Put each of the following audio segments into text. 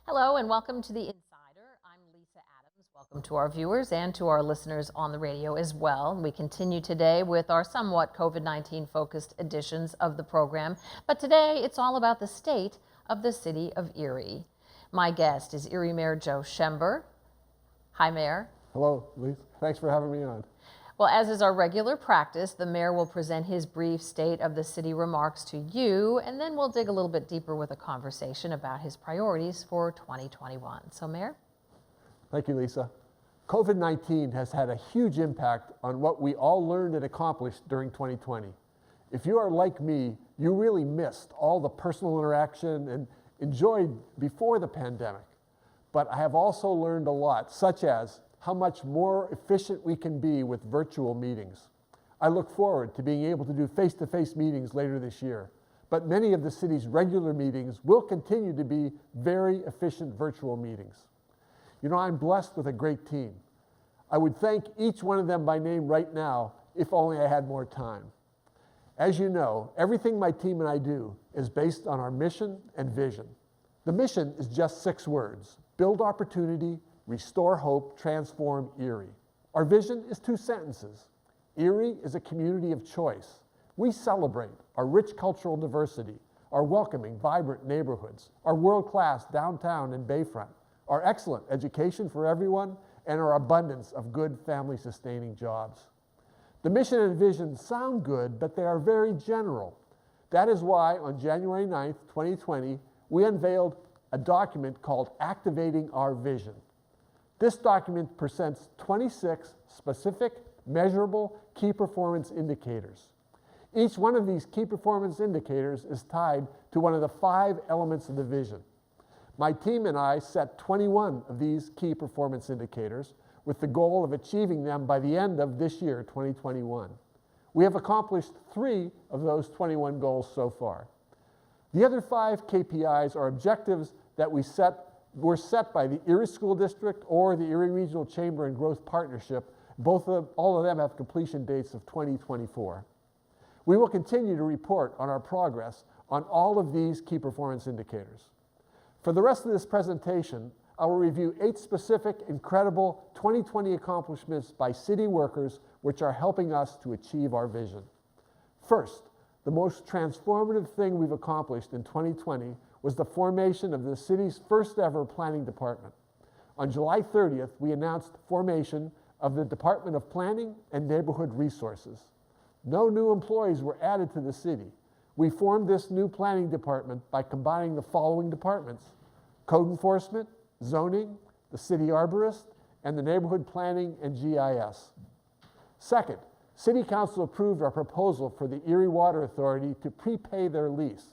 Hello and welcome to The Insider. I'm Lisa Adams. Welcome to our viewers and to our listeners on the radio as well. We continue today with our somewhat COVID-19 focused editions of the program, but today it's all about the state of the city of Erie. My guest is Erie Mayor Joe Schember. Hi, Mayor. Hello, Lisa. Thanks for having me on. Well, as is our regular practice, the mayor will present his brief state of the city remarks to you, and then we'll dig a little bit deeper with a conversation about his priorities for 2021. So, Mayor? Thank you, Lisa. COVID-19 has had a huge impact on what we all learned and accomplished during 2020. If you are like me, you really missed all the personal interaction and enjoyed before the pandemic. But I have also learned a lot, such as how much more efficient we can be with virtual meetings. I look forward to being able to do face-to-face meetings later this year, but many of the city's regular meetings will continue to be very efficient virtual meetings. You know, I'm blessed with a great team. I would thank each one of them by name right now if only I had more time. As you know, everything my team and I do is based on our mission and vision. The mission is just 6 words: build opportunity, restore hope, transform Erie. Our vision is 2 sentences. Erie is a community of choice. We celebrate our rich cultural diversity, our welcoming, vibrant neighborhoods, our world-class downtown and bayfront, our excellent education for everyone, and our abundance of good family-sustaining jobs. The mission and vision sound good, but they are very general. That is why on January 9th, 2020, we unveiled a document called Activating Our Vision. This document presents 26 specific, measurable key performance indicators. Each one of these key performance indicators is tied to one of the 5 elements of the vision. My team and I set 21 of these key performance indicators with the goal of achieving them by the end of this year, 2021. We have accomplished 3 of those 21 goals so far. The other 5 KPIs are objectives that were set by the Erie School District or the Erie Regional Chamber and Growth Partnership. All of them have completion dates of 2024. We will continue to report on our progress on all of these key performance indicators. For the rest of this presentation, I will review 8 specific, incredible 2020 accomplishments by city workers which are helping us to achieve our vision. First, the most transformative thing we've accomplished in 2020 was the formation of the city's first ever planning department. On July 30th, we announced formation of the Department of Planning and Neighborhood Resources. No new employees were added to the city. We formed this new planning department by combining the following departments: code enforcement, zoning, the city arborist, and the neighborhood planning and GIS. Second, City Council approved our proposal for the Erie Water Authority to prepay their lease.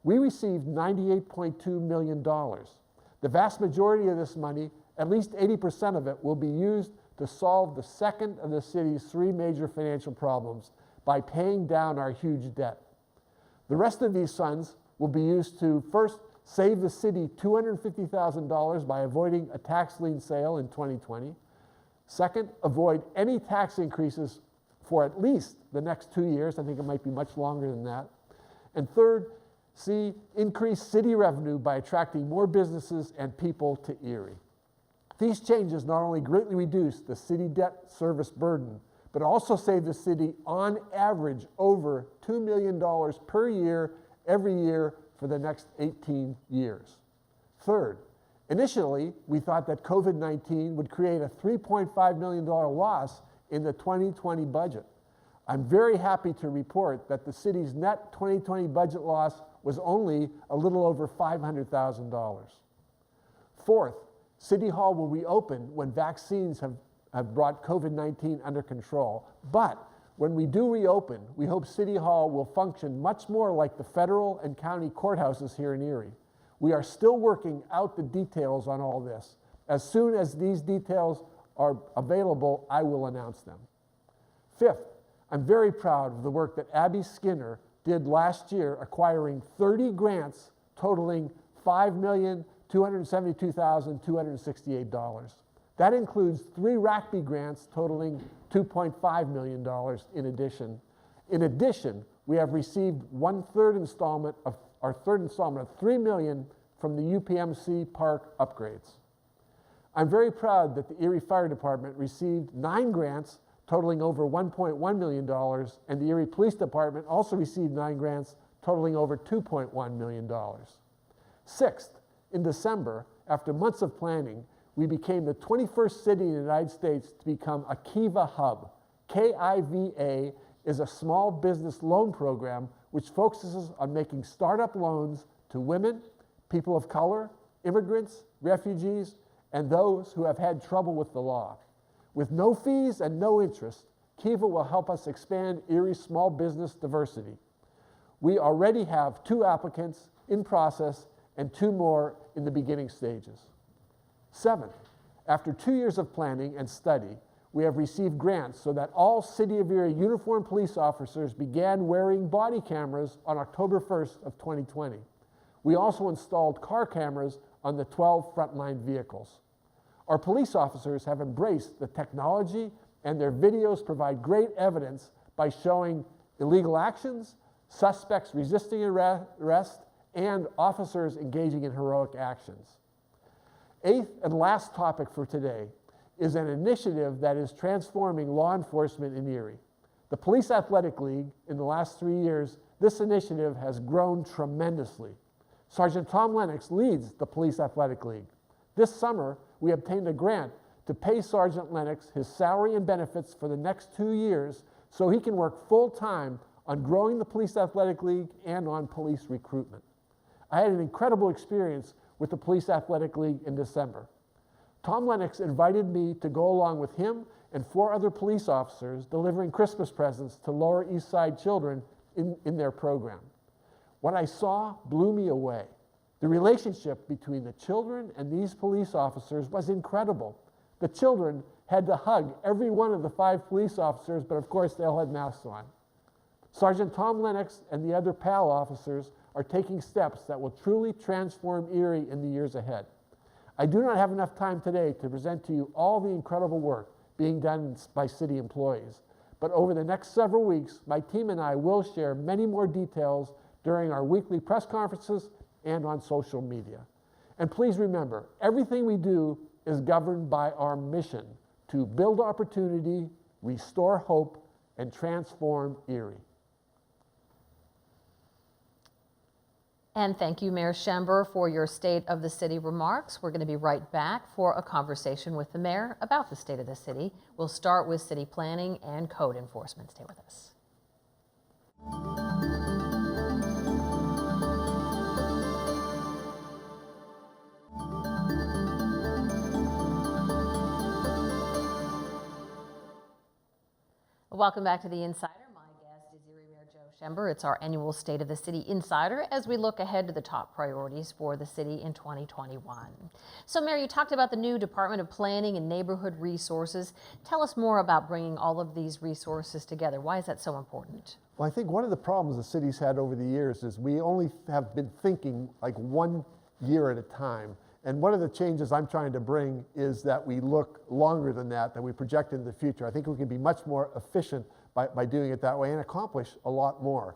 We received $98.2 million. The vast majority of this money, at least 80% of it, will be used to solve the second of the city's 3 major financial problems by paying down our huge debt. The rest of these funds will be used to first save the city $250,000 by avoiding a tax lien sale in 2020. Second, avoid any tax increases for at least the next 2 years. I think it might be much longer than that. And third, see increased city revenue by attracting more businesses and people to Erie. These changes not only greatly reduce the city debt service burden, but also save the city on average over $2 million per year, every year for the next 18 years. Third, initially, we thought that COVID-19 would create a $3.5 million loss in the 2020 budget. I'm very happy to report that the city's net 2020 budget loss was only a little over $500,000. Fourth, City Hall will reopen when vaccines have brought COVID-19 under control. But when we do reopen, we hope City Hall will function much more like the federal and county courthouses here in Erie. We are still working out the details on all this. As soon as these details are available, I will announce them. Fifth, I'm very proud of the work that Abby Skinner did last year, acquiring 30 grants totaling $5,272,268. That includes 3 RACB grants totaling $2.5 million in addition. In addition, we have received our third installment of from the UPMC Park upgrades. I'm very proud that the Erie Fire Department received 9 grants totaling over $1.1 million, and the Erie Police Department also received 9 grants totaling over $2.1 million. Sixth, in December, after months of planning, we became the 21st city in the United States to become a Kiva Hub. KIVA is a small business loan program which focuses on making startup loans to women, people of color, immigrants, refugees, and those who have had trouble with the law. With no fees and no interest, Kiva will help us expand Erie's small business diversity. We already have 2 applicants in process and 2 more in the beginning stages. Seventh, after 2 years of planning and study, we have received grants so that all City of Erie uniformed police officers began wearing body cameras on October 1st of 2020. We also installed car cameras on the 12 frontline vehicles. Our police officers have embraced the technology, and their videos provide great evidence by showing illegal actions, suspects resisting arrest, and officers engaging in heroic actions. Eighth and last topic for today is an initiative that is transforming law enforcement in Erie. The Police Athletic League, in the last 3 years, this initiative has grown tremendously. Sergeant Tom Lennox leads the Police Athletic League. This summer, we obtained a grant to pay Sergeant Lennox his salary and benefits for the next 2 years so he can work full-time on growing the Police Athletic League and on police recruitment. I had an incredible experience with the Police Athletic League in December. Tom Lennox invited me to go along with him and 4 other police officers delivering Christmas presents to Lower East Side children in their program. What I saw blew me away. The relationship between the children and these police officers was incredible. The children had to hug every one of the 5 police officers, but of course they all had masks on. Sergeant Tom Lennox and the other PAL officers are taking steps that will truly transform Erie in the years ahead. I do not have enough time today to present to you all the incredible work being done by city employees, but over the next several weeks, my team and I will share many more details during our weekly press conferences and on social media. And please remember, everything we do is governed by our mission to build opportunity, restore hope, and transform Erie. And thank you, Mayor Schember, for your State of the City remarks. We're going to be right back for a conversation with the mayor about the state of the city. We'll start with city planning and code enforcement. Stay with us. Welcome back to The Insider. My guest is Erie Mayor Joe Schember. It's our annual State of the City Insider as we look ahead to the top priorities for the city in 2021. So, Mayor, you talked about the new Department of Planning and Neighborhood Resources. Tell us more about bringing all of these resources together. Why is that so important? Well, I think one of the problems the city's had over the years is we only have been thinking like 1 year at a time. And one of the changes I'm trying to bring is that we look longer than that we project into the future. I think we can be much more efficient by doing it that way and accomplish a lot more.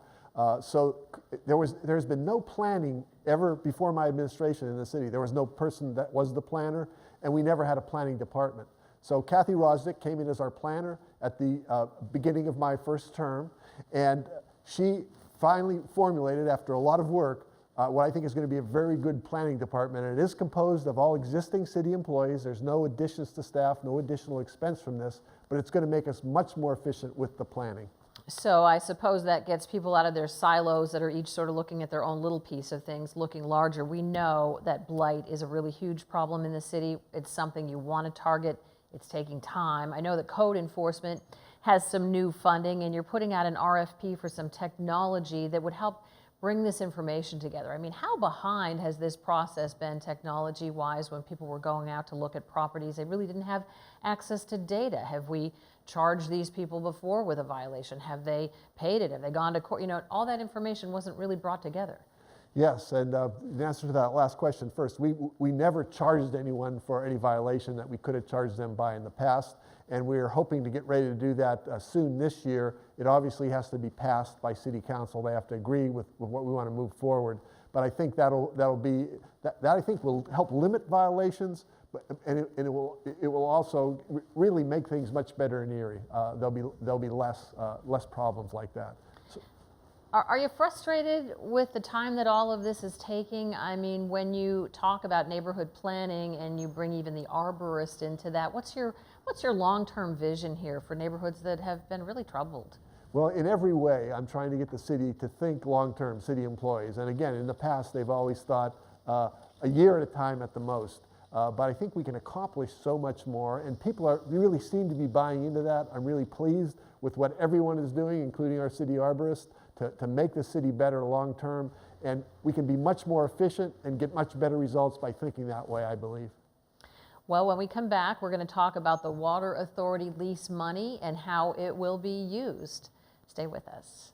So there's been no planning ever before my administration in the city. There was no person that was the planner, and we never had a planning department. So Kathy Rosnick came in as our planner at the beginning of my first term, and she finally formulated, after a lot of work, what I think is going to be a very good planning department. And it is composed of all existing city employees. There's no additions to staff, no additional expense from this, but it's going to make us much more efficient with the planning. So I suppose that gets people out of their silos that are each sort of looking at their own little piece of things, looking larger. We know that blight is a really huge problem in the city. It's something you want to target. It's taking time. I know that code enforcement has some new funding, and you're putting out an RFP for some technology that would help bring this information together. I mean, how behind has this process been technology-wise when people were going out to look at properties? They really didn't have access to data. Have we charged these people before with a violation? Have they paid it? Have they gone to court? You know, all that information wasn't really brought together. Yes, and the answer to that last question first, we never charged anyone for any violation that we could have charged them by in the past, and we're hoping to get ready to do that soon this year. It obviously has to be passed by City Council. They have to agree with what we want to move forward. but I think that'll be, that I think will help limit violations, and it will also really make things much better in Erie. There'll be less problems like that. So, Are you frustrated with the time that all of this is taking? I mean, when you talk about neighborhood planning and you bring even the arborist into that, what's your long-term vision here for neighborhoods that have been really troubled? well, in every way, I'm trying to get the city to think long-term, city employees. And again, in the past, they've always thought a year at a time at the most. But I think we can accomplish so much more, and people really seem to be buying into that. I'm really pleased with what everyone is doing, including our city arborist, to make the city better long-term. And we can be much more efficient and get much better results by thinking that way, I believe. Well, when we come back, we're going to talk about the Water Authority lease money and how it will be used. Stay with us.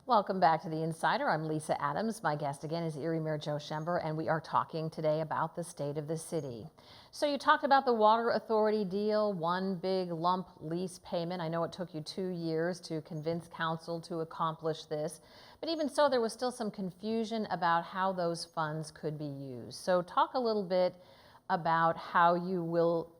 Welcome back to The Insider. I'm Lisa Adams. My guest again is Erie Mayor Joe Schember, and we are talking today about the state of the city. So you talked about the Water Authority deal, one big lump lease payment. I know it took you 2 years to convince council to accomplish this, but even so, there was still some confusion about how those funds could be used. So talk a little bit about how you will,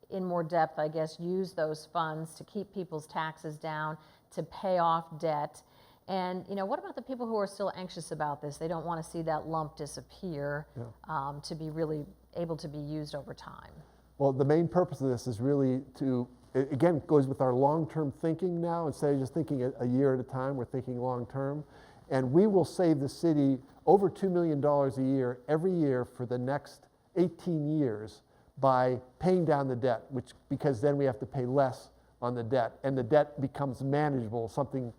in more depth, I guess, use those funds to keep people's taxes down, to pay off debt. And, you know, what about the people who are still anxious about this? They don't want to see that lump disappear, to be really able to be used over time. Well, the main purpose of this is really to, again, it goes with our long-term thinking now. Instead of just thinking a year at a time, we're thinking long-term. And we will save the city over $2 million a year every year for the next 18 years by paying down the debt, because then we have to pay less on the debt, and the debt becomes manageable, something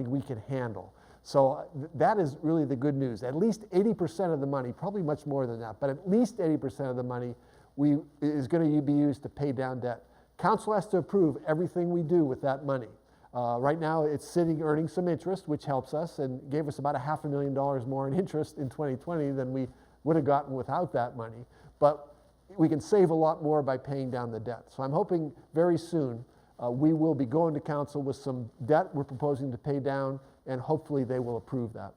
we can handle. So that is really the good news. At least 80% of the money, probably much more than that, but at least 80% of the money is going to be used to pay down debt. Council has to approve everything we do with that money. Right now it's sitting earning some interest, which helps us and gave us about $500,000 more in interest in 2020 than we would have gotten without that money. But we can save a lot more by paying down the debt. So I'm hoping very soon we will be going to council with some debt we're proposing to pay down, and hopefully they will approve that.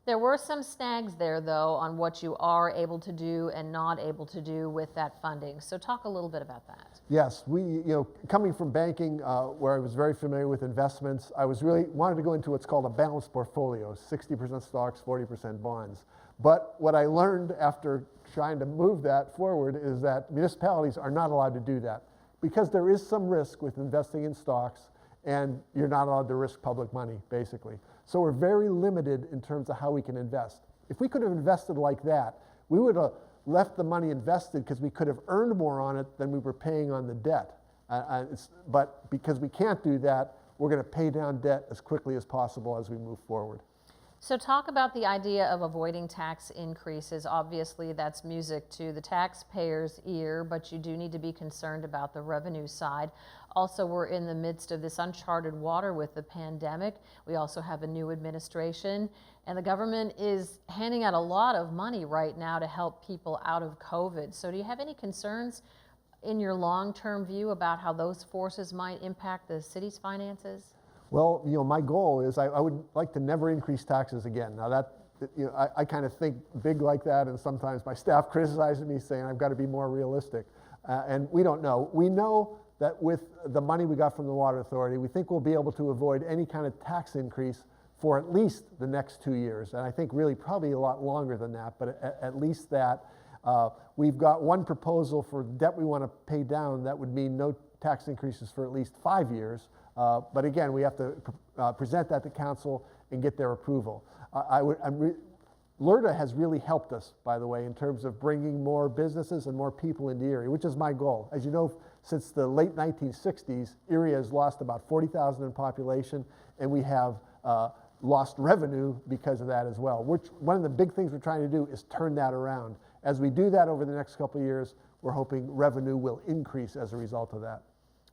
There were some snags there, though, on what you are able to do and not able to do with that funding. So talk a little bit about that. Yes, coming from banking, where I was very familiar with investments, I wanted to go into what's called a balanced portfolio, 60% stocks, 40% bonds. But what I learned after trying to move that forward is that municipalities are not allowed to do that, because there is some risk with investing in stocks, and you're not allowed to risk public money, basically. So we're very limited in terms of how we can invest. If we could have invested like that, we would have left the money invested because we could have earned more on it than we were paying on the debt. But because we can't do that, we're going to pay down debt as quickly as possible as we move forward. So talk about the idea of avoiding tax increases. Obviously, that's music to the taxpayer's ear, but you do need to be concerned about the revenue side. Also, we're in the midst of this uncharted water with the pandemic. We also have a new administration, and the government is handing out a lot of money right now to help people out of COVID. So do you have any concerns in your long-term view about how those forces might impact the city's finances? Well, my goal is I would like to never increase taxes again. Now I kind of think big like that, and sometimes my staff criticizes me saying I've got to be more realistic. And we don't know. We know that with the money we got from the Water Authority, we think we'll be able to avoid any kind of tax increase for at least the next 2 years. And I think really probably a lot longer than that, but at least that. We've got one proposal for debt we want to pay down that would mean no tax increases for at least 5 years. But again, we have to present that to council and get their approval. LRTA has really helped us, by the way, in terms of bringing more businesses and more people into Erie, which is my goal. As you know, since the late 1960s, Erie has lost about 40,000 in population, and we have lost revenue because of that as well. One of the big things we're trying to do is turn that around. As we do that over the next couple of years, we're hoping revenue will increase as a result of that.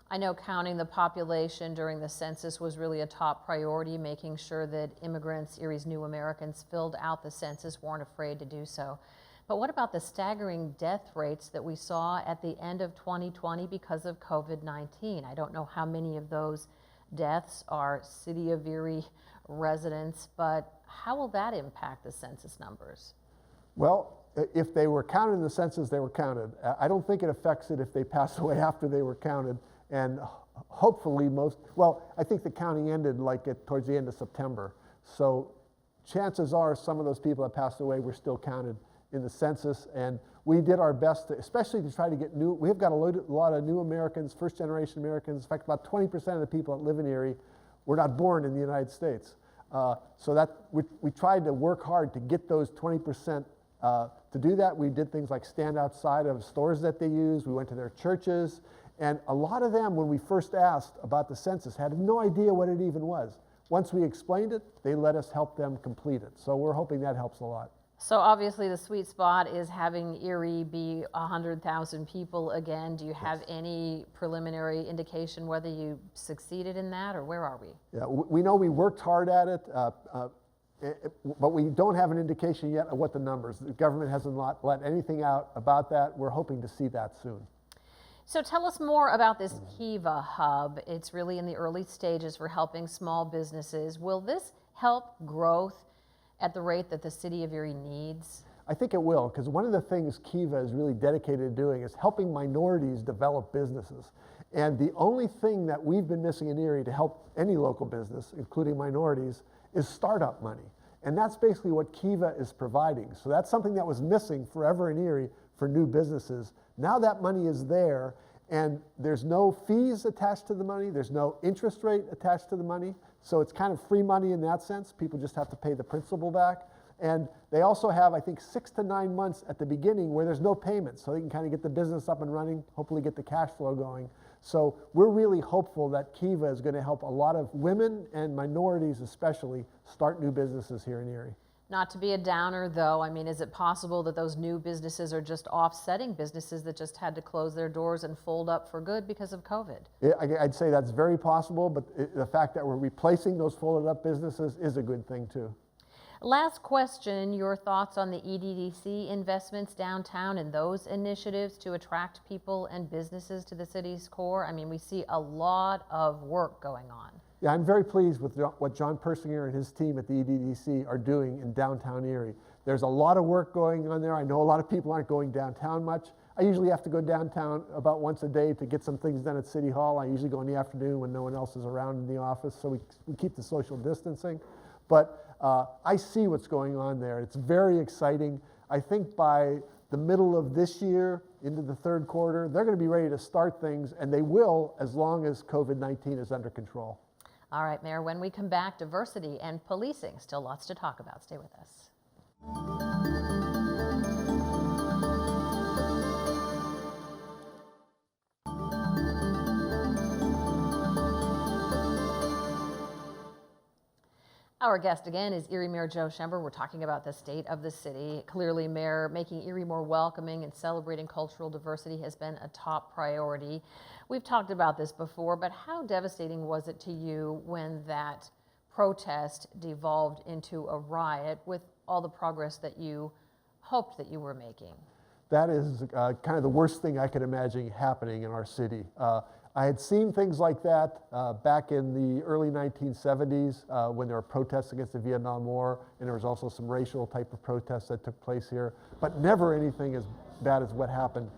I know counting the population during the census was really a top priority, making sure that immigrants, Erie's new Americans, filled out the census, weren't afraid to do so. But what about the staggering death rates that we saw at the end of 2020 because of COVID-19? I don't know how many of those deaths are City of Erie residents, but how will that impact the census numbers? Well, if they were counted in the census, they were counted. I don't think it affects it if they pass away after they were counted. And hopefully I think the counting ended towards the end of September. So chances are some of those people that passed away were still counted in the census. And we did our best, especially to try to get we've got a lot of new Americans, first generation Americans. In fact, about 20% of the people that live in Erie were not born in the United States. So that we tried to work hard to get those 20%. To do that, we did things like stand outside of stores that they use. We went to their churches. And a lot of them, when we first asked about the census, had no idea what it even was. Once we explained it, they let us help them complete it. So we're hoping that helps a lot. So obviously the sweet spot is having Erie be 100,000 people again. Do you have any preliminary indication whether you succeeded in that, or where are we? Yeah, we know we worked hard at it, but we don't have an indication yet of what the numbers. The government hasn't let anything out about that. We're hoping to see that soon. So tell us more about this Kiva Hub. It's really in the early stages for helping small businesses. Will this help growth at the rate that the City of Erie needs? I think it will, because one of the things Kiva is really dedicated to doing is helping minorities develop businesses. And the only thing that we've been missing in Erie to help any local business, including minorities, is startup money. And that's basically what Kiva is providing. So that's something that was missing forever in Erie for new businesses. Now that money is there, and there's no fees attached to the money, there's no interest rate attached to the money, so it's kind of free money in that sense. People just have to pay the principal back. And they also have, I think, 6 to 9 months at the beginning where there's no payments, so they can kind of get the business up and running, hopefully get the cash flow going. So we're really hopeful that Kiva is going to help a lot of women and minorities especially start new businesses here in Erie. Not to be a downer, though, I mean, is it possible that those new businesses are just offsetting businesses that just had to close their doors and fold up for good because of COVID? Yeah, I'd say that's very possible, but the fact that we're replacing those folded up businesses is a good thing, too. Last question, your thoughts on the EDDC investments downtown and those initiatives to attract people and businesses to the city's core? I mean, we see a lot of work going on. Yeah, I'm very pleased with what John Persinger and his team at the EDDC are doing in downtown Erie. There's a lot of work going on there. I know a lot of people aren't going downtown much. I usually have to go downtown about once a day to get some things done at City Hall. I usually go in the afternoon when no one else is around in the office, so we keep the social distancing. But I see what's going on there. It's very exciting. I think by the middle of this year into the third quarter, they're going to be ready to start things, and they will as long as COVID-19 is under control. All right, Mayor, when we come back, diversity and policing. Still lots to talk about. Stay with us. Our guest again is Erie Mayor Joe Schember. We're talking about the state of the city. Clearly, Mayor, making Erie more welcoming and celebrating cultural diversity has been a top priority. We've talked about this before, but how devastating was it to you when that protest devolved into a riot with all the progress that you hoped that you were making? That is kind of the worst thing I could imagine happening in our city. I had seen things like that back in the early 1970s when there were protests against the Vietnam War, and there was also some racial type of protests that took place here, but never anything as bad as what happened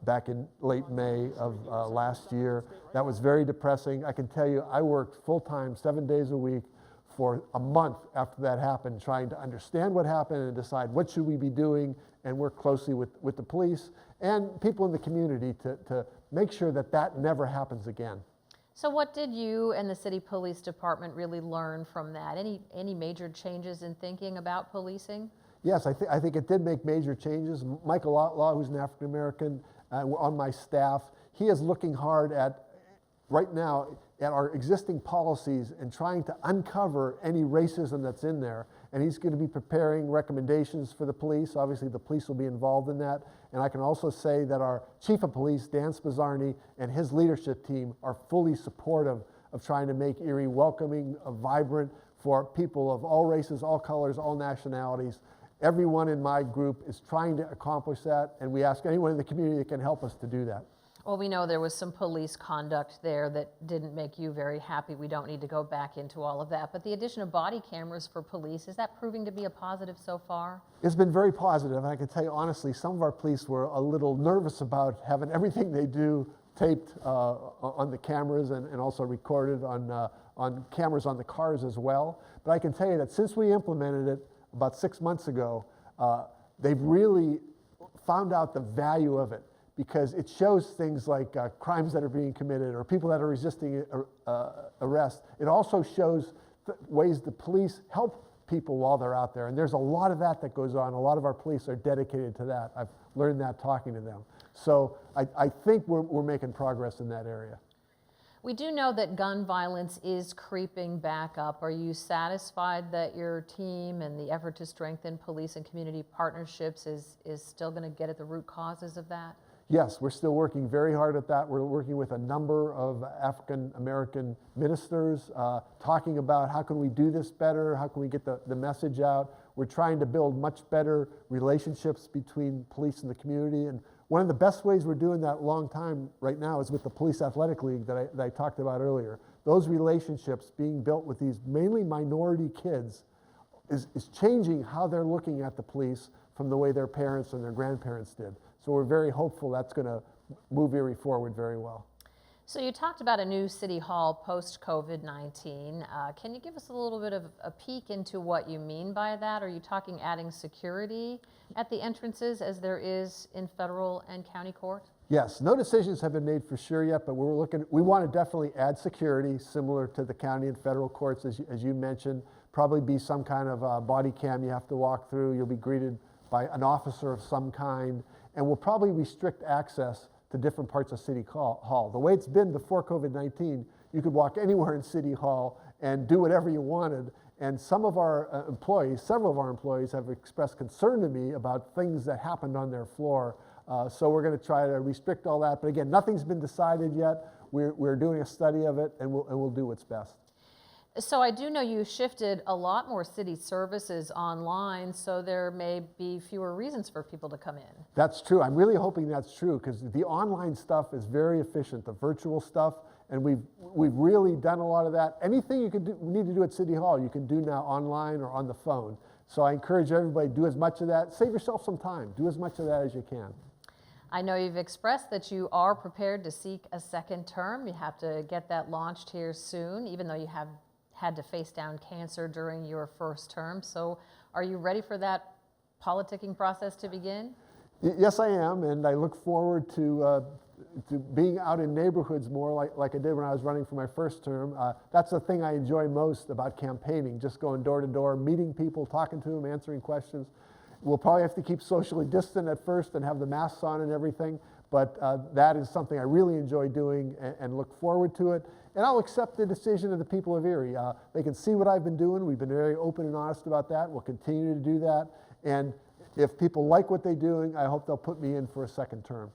back in late May of last year. That was very depressing. I can tell you, I worked full-time, 7 days a week for a month after that happened, trying to understand what happened and decide what should we be doing, and work closely with the police and people in the community to make sure that that never happens again. So what did you and the city police department really learn from that? Any major changes in thinking about policing? Yes, I think it did make major changes. Michael Outlaw, who's an African American on my staff, he is looking hard at, right now, at our existing policies and trying to uncover any racism that's in there. And he's going to be preparing recommendations for the police. Obviously, the police will be involved in that. And I can also say that our chief of police, Dan Spazzarni, and his leadership team are fully supportive of trying to make Erie welcoming, vibrant for people of all races, all colors, all nationalities. Everyone in my group is trying to accomplish that, and we ask anyone in the community that can help us to do that. Well, we know there was some police conduct there that didn't make you very happy. We don't need to go back into all of that. But the addition of body cameras for police, is that proving to be a positive so far? It's been very positive, and I can tell you honestly, some of our police were a little nervous about having everything they do taped on the cameras and also recorded on cameras on the cars as well. But I can tell you that since we implemented it about 6 months ago, they've really found out the value of it, because it shows things like crimes that are being committed or people that are resisting arrest. It also shows ways the police help people while they're out there. And there's a lot of that goes on. A lot of our police are dedicated to that. I've learned that talking to them. So I think we're making progress in that area. We do know that gun violence is creeping back up. Are you satisfied that your team and the effort to strengthen police and community partnerships is still going to get at the root causes of that? Yes, we're still working very hard at that. We're working with a number of African American ministers, talking about how can we do this better, how can we get the message out. We're trying to build much better relationships between police and the community. And one of the best ways we're doing that long time right now is with the Police Athletic League that I talked about earlier. Those relationships being built with these mainly minority kids is changing how they're looking at the police from the way their parents and their grandparents did. So we're very hopeful that's going to move Erie forward very well. So you talked about a new city hall post-COVID-19. Can you give us a little bit of a peek into what you mean by that? Are you talking adding security at the entrances as there is in federal and county court? Yes, no decisions have been made for sure yet, but we want to definitely add security similar to the county and federal courts, as you mentioned. Probably be some kind of body cam you have to walk through. You'll be greeted by an officer of some kind, and we'll probably restrict access to different parts of City Hall. The way it's been before COVID-19, you could walk anywhere in City Hall and do whatever you wanted. And some of our employees, several of our employees have expressed concern to me about things that happened on their floor. So we're going to try to restrict all that. But again, nothing's been decided yet. We're doing a study of it, and we'll do what's best. So I do know you shifted a lot more city services online, so there may be fewer reasons for people to come in. That's true. I'm really hoping that's true, because the online stuff is very efficient, the virtual stuff, and we've really done a lot of that. Anything you need to do at City Hall, you can do now online or on the phone. So I encourage everybody to do as much of that. Save yourself some time. Do as much of that as you can. I know you've expressed that you are prepared to seek a second term. You have to get that launched here soon, even though you have had to face down cancer during your first term. So are you ready for that politicking process to begin? Yes, I am, and I look forward to being out in neighborhoods more like I did when I was running for my first term. That's the thing I enjoy most about campaigning, just going door to door, meeting people, talking to them, answering questions. We'll probably have to keep socially distant at first and have the masks on and everything, but that is something I really enjoy doing and look forward to it. And I'll accept the decision of the people of Erie. They can see what I've been doing. We've been very open and honest about that. We'll continue to do that. And if people like what they're doing, I hope they'll put me in for a second term.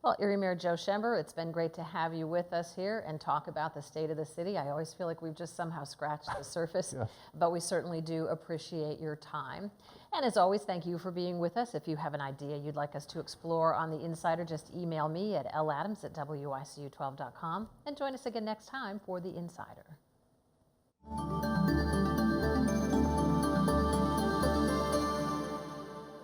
Well, Erie Mayor Joe Schember, it's been great to have you with us here and talk about the state of the city. I always feel like we've just somehow scratched the surface, Yes. But we certainly do appreciate your time. And as always, thank you for being with us. If you have an idea you'd like us to explore on The Insider, just email me at ladams@wicu12.com and join us again next time for The Insider.